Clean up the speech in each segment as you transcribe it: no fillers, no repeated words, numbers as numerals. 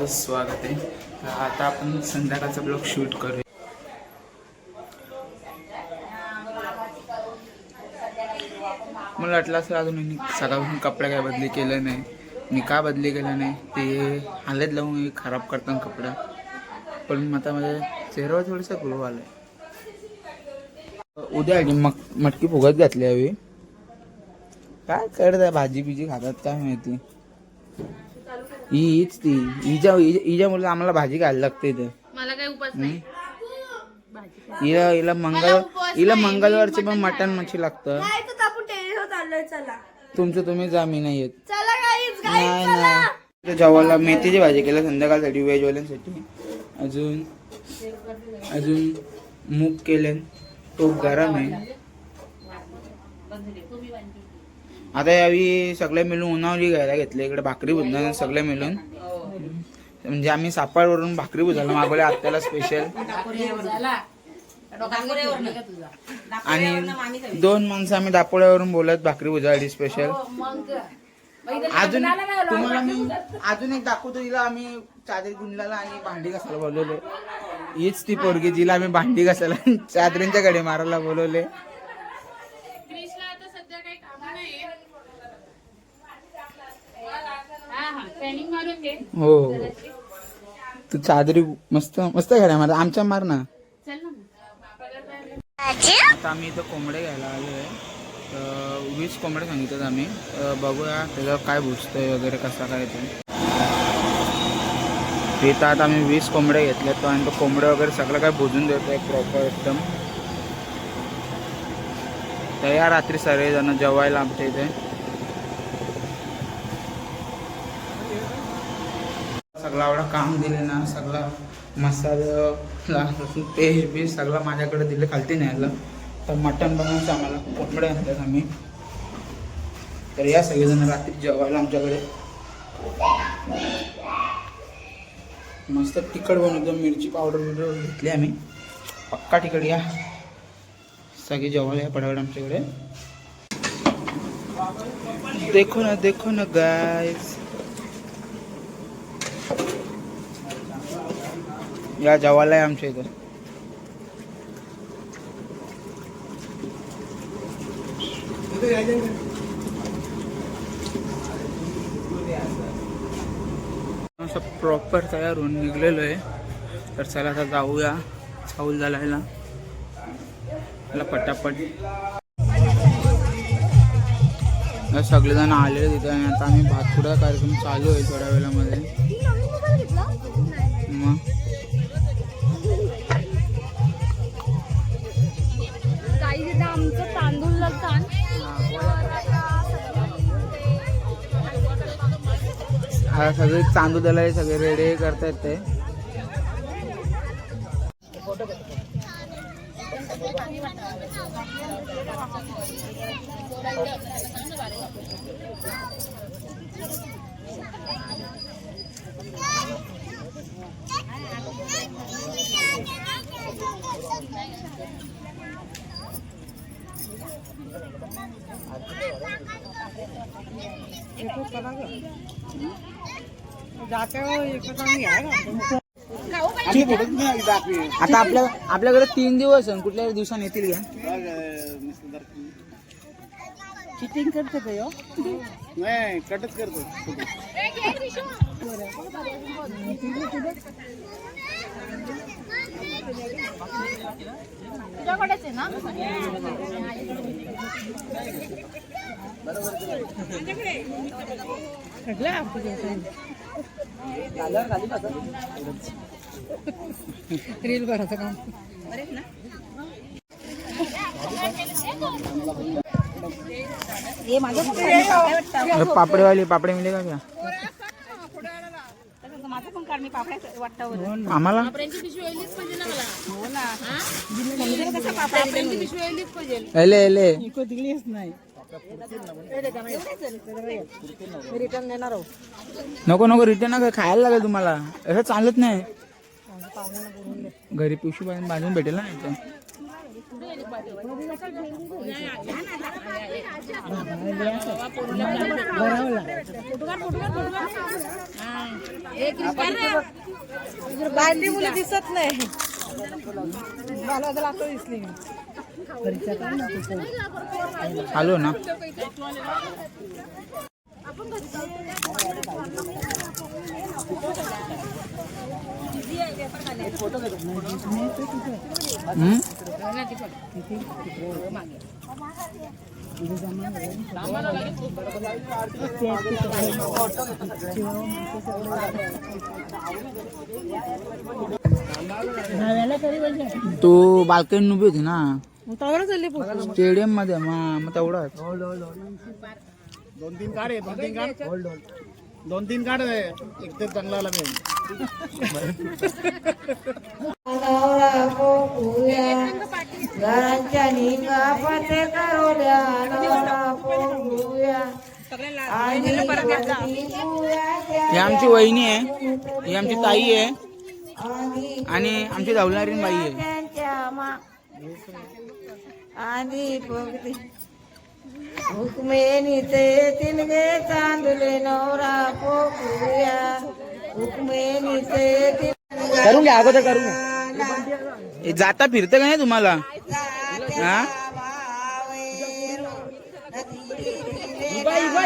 स्वागत आहे. तर आता आपण संध्याकाळचा ब्लॉग शूट करूया. मला वाटलं असं अजून सकाळपासून कपडे काय बदली केलं नाही. मी का बदली केलं नाही ते हालत लावून खराब करताना कपडा. पण आता माझ्या चेहऱ्यावर थोडंसं ग्लो आलं आहे. उद्या मटकी फुगत घातली हवी. काय करत आहे, भाजी बिजी खातात काय माहिती. हीच ती हिच्या मुलं आम्हाला भाजी खायला लागते इथे. मला काही उपास नाही. हिला मंगळवारचे पण मटण मच्छी लागतं. तुमचं तुम्ही जा, मी नाही येत. नाही ना जेवायला मेथीची भाजी केलं संध्याकाळसाठी व्हेजवाल्यांसाठी. अजून मूग केले, तो गरम आहे. आता यावी सगळे मिळून उन्हावली घ्यायला घेतले. इकडे भाकरी भुजणार सगळे मिळून. म्हणजे आम्ही सापडवरून भाकरी भुजायला मागवले आत्याला स्पेशल. आणि 2 माणसं आम्ही दापोळ्यावरून बोलत भाकरी भुजायला स्पेशल. अजून तुम्हाला मी अजून एक दाखवतो. हिला आम्ही चादरी गुंडला आणि भांडी घासायला बोलवले. हीच ती पोरगी जिला आम्ही भांडी घासायला चादरींच्या कडे मारायला बोलवले. हो तू चादरी मस्त मस्त घड्या मार, आमच्या मार ना. आता आम्ही इथं कोंबडे घ्यायला आलो आहे. तर 20 कोंबडे सांगितलं आम्ही. बघूया त्याच्यावर काय भुजतंय वगैरे कसा काय ते. तर आता आम्ही 20 कोंबडे घेतले. तो आणि तो कोंबडे वगैरे सगळं काय भुजून देतोय प्रॉपर एकदम. तर या रात्री सर्वजण जेवायला आमच्या इथे. सगळं एवढं काम दिले ना, सगळं मसाला पेस्ट बीस सगळं माझ्याकडे दिले खालती न्यायला. तर मटण बनवायचं आम्हाला, कोंबडे आणतात आम्ही. तर या सगळेजण रात्री जेवायला आमच्याकडे. मस्त तिखट बनवतो, मिरची पावडर बिवडर घेतली आम्ही. पक्का तिखट. या सगळे जेवायला या पटापट आमच्याकडे. देखो ना गाइस, या जेवायला आहे आमच्या इथं. असं प्रॉपर तयार होऊन निघलेलो आहे. तर चला आता जाऊया चावल घालायला पटापट. सगळेजण आलेले तिथे आणि आता आम्ही भातपुडा कार्यक्रम चालू आहे थोड्या वेळामध्ये. मग आमचं तांदूळ लागतात. हा सगळे तांदूळ द्यायला सगळे रेडी करतायत ते. आता आपल्याकडे 3 दिवस आहे. कुठल्या दिवसांनी येतील घ्या. चिटिंग करते का यो? नाही, कटच करतो. रील भरायचं काम. पापडेवाली पापडे मिळेल का क्या? आम्हाला नको रिटर्न नका, खायला लागेल तुम्हाला. असं चालत नाही. घरी पिशवी बांधून भेटेल ना. बारली मुलं दिसत नाही मला लागतो दिसली आलो ना. तू बाल्कनी उभी होती ना स्टेडियम मध्ये, मग तेवढं 2-3 काढ आहे, 2-3 काढ, 2-3 काढ एकदम चांगला आला मी. घरांच्या निगा पते करोल्या नवरा पोगुया ही आमची वहिनी आहे, ही आमची ताई आहे आणि आमची धावणारी बाई आहे. आधी पोगती हुकमे निते तिनगे चांदले नवरा पोगुया हुकमे निते करून घ्या, अगोदर करून घ्या. हे जाता फिरतं का नाही तुम्हाला? हा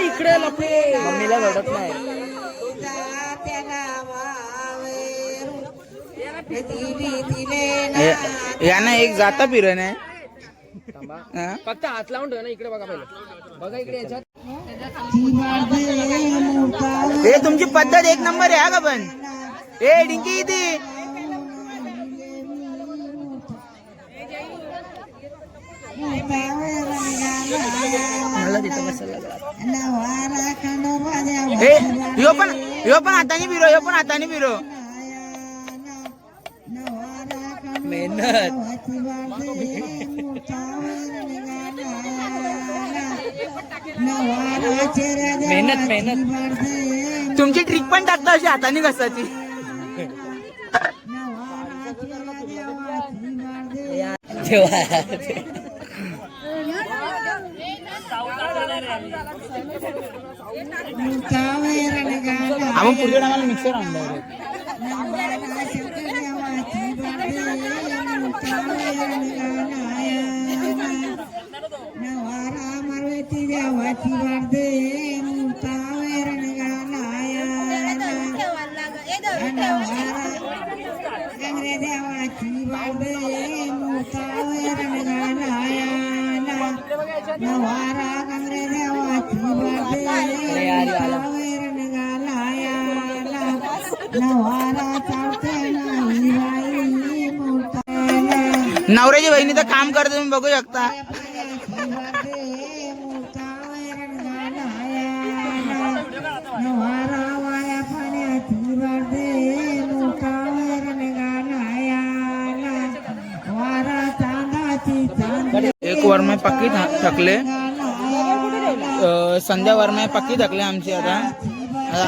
इकडे मम्मीला रडत नाही. यांना एक जाता फिरण आहे. फक्त हात लावून ठेव ना, इकडे बघा पहिलं, बघा इकडे याच्यात. हे तुमची पद्धत एक नंबर आहे हा का पण. ए डिंकी इथे मला तिथं बसायला ह्यो पण हाताने फिरो, ह्यो पण हाताने फिरो. मेहनत मेहनत मेहनत तुमची ट्रिक पण टाकता अशी हाताने कसाची. आपण पुढे आम्हाला मिक्सर आणलं. नवऱ्याची बहिणी तर काम करते, तुम्ही बघू शकता. एक वरमाय पक्की थकले, संध्या वरमाय पक्की थकले आमची. आता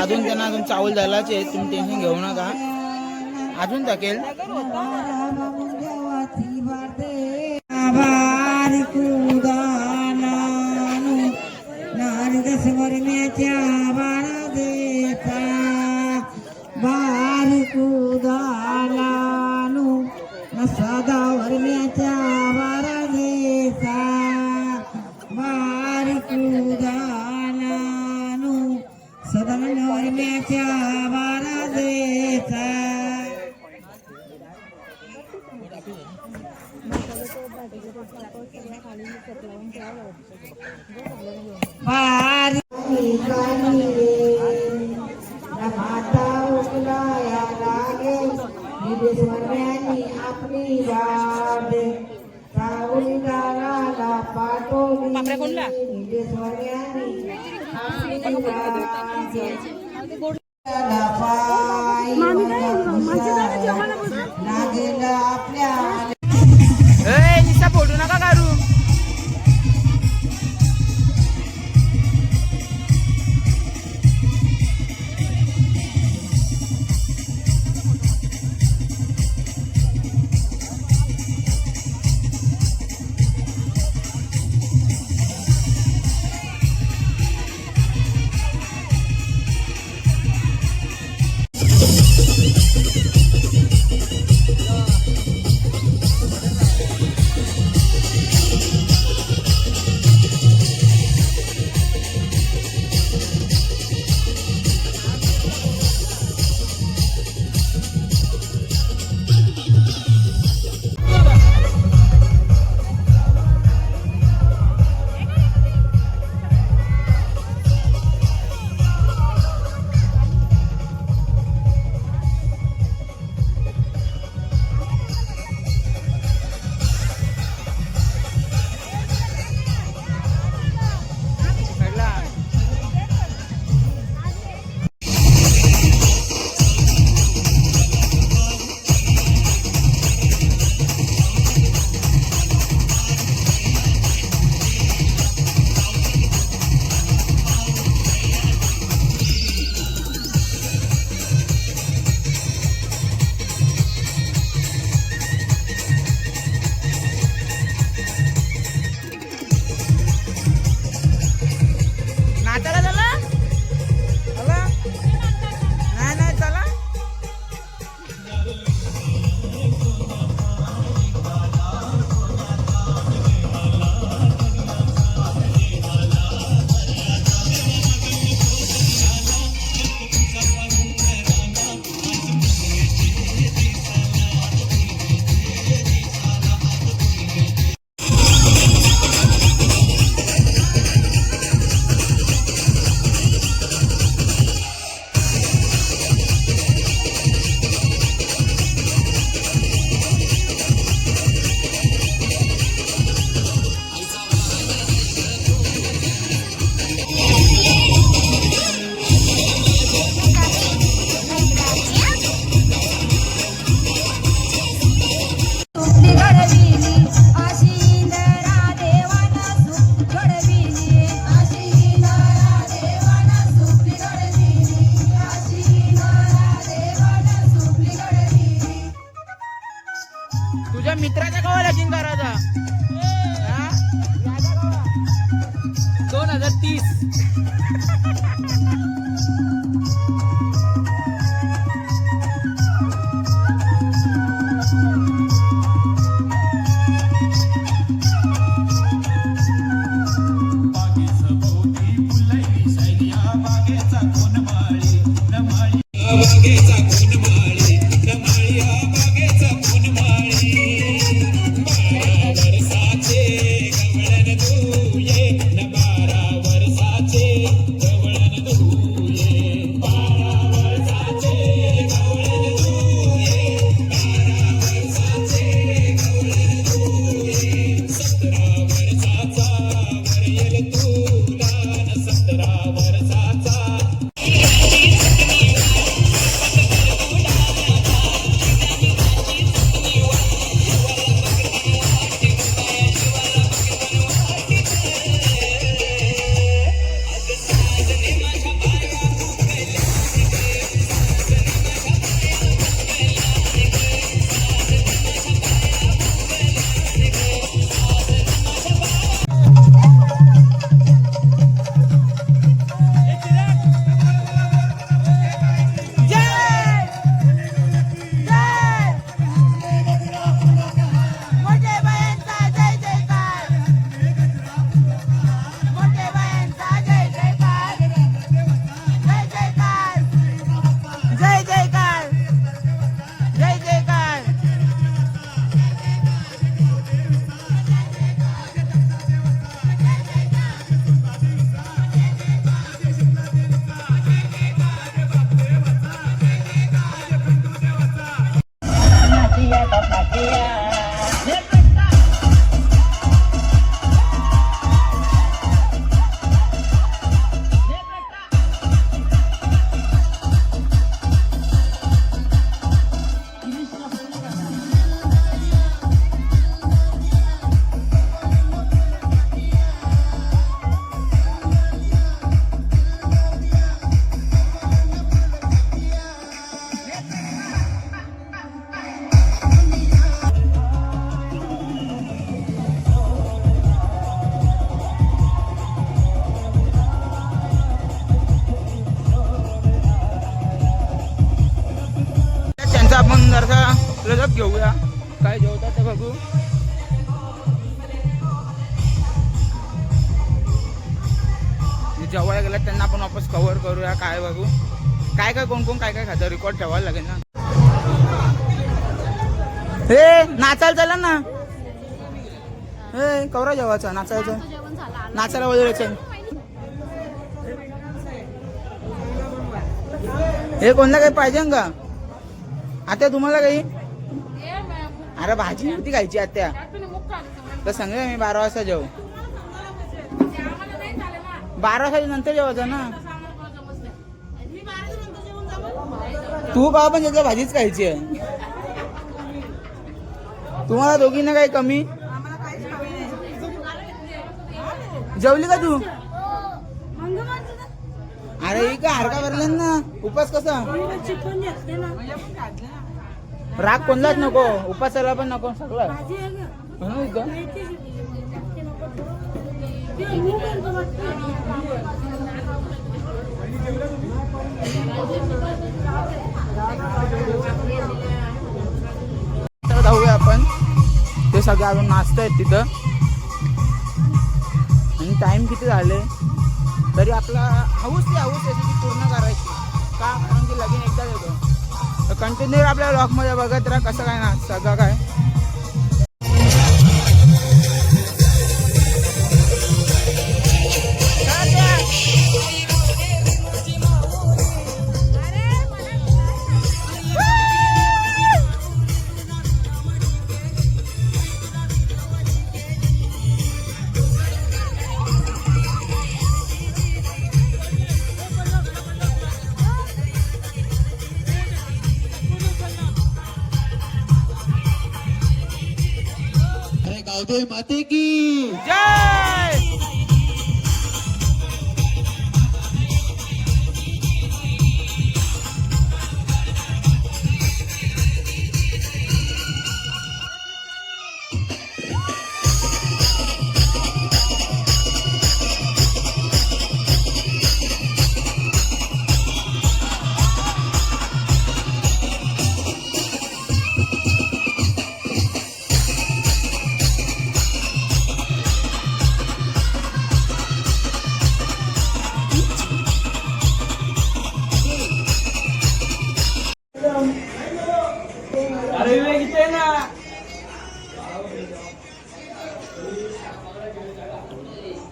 अजून त्यांना अजून चावल झालाचे, तुम्ही टेन्शन घेऊ नका, अजून थकेल. सदा वरम्याच्या वारा देसा बारी कुदानानु सदा वरम्याच्या वारा देसा. माता उकलाया लागे विदेशवरण्यांनी आपली वाट सावली गाला पाठवली विदेशवरण्यांनी आपली वाट लागेल आपल्या. निसा फोडू नका काढू. तुझ्या मित्राचा कवा लगीन करायचा हा? 2030. त्यांचा आपण जरा रजत घेऊया काय जेवतात ते बघू. जेवायला गेला त्यांना आपण वापस कव्हर करूया काय बघू काय काय कोण कोण काय काय खातं रेकॉर्ड ठेवायला लागेल ना. हे नाचायला चला ना हे कवरा जेवायचा नाचायचं नाचायला वगैरे. हे कोणला काही पाहिजे का आता तुम्हाला काही. अरे भाजी नव्हती खायची आत्या तर सांगूया मी 12 वाजता जेव 12 वाजता नंतर जेवायचं ना. तू का पण त्याच्या भाजीच खायची आहे. तुम्हाला दोघींना काही कमी जेवली का तू. अरे ही काय हरका भरले ना उपास कसा राग कोणलाच नको उपासाला पण नको सगळं जाऊया आपण ते सगळं अजून नाचतायत तिथं आणि टाइम किती झाले तरी आपला हाऊस रेसिपी पूर्ण करायची का कारण की लगीन एकदाच येतो तर कंटिन्यू आपल्या ब्लॉगमध्ये बघत राहा कसं काय ना सगळं काय. गावदेवी माते की जय.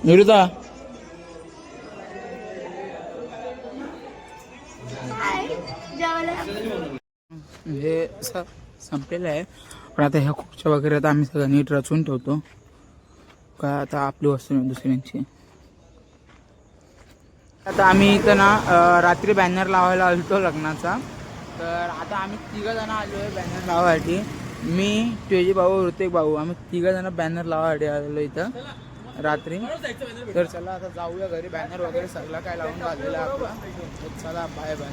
निरुता हे संपलेलं आहे पण आता ह्या खुर्च्या वगैरे आता आम्ही सगळं नीट रचून ठेवतो का आता आपली वस्तू नाही दुसऱ्यांची. आता आम्ही इथं ना रात्री बॅनर लावायला आलतो लग्नाचा. तर आता आम्ही 3 जण आलो आहे बॅनर लावायसाठी. मी तुझे भाऊ ऋतिक भाऊ आम्ही 3 जण बॅनर लावायसाठी आलेलो इथं रात्री. तर चला आता जाऊया घरी. बॅनर वगैरे सगळं काय लावून झालेलं आहे आपला. चला बाय बाय.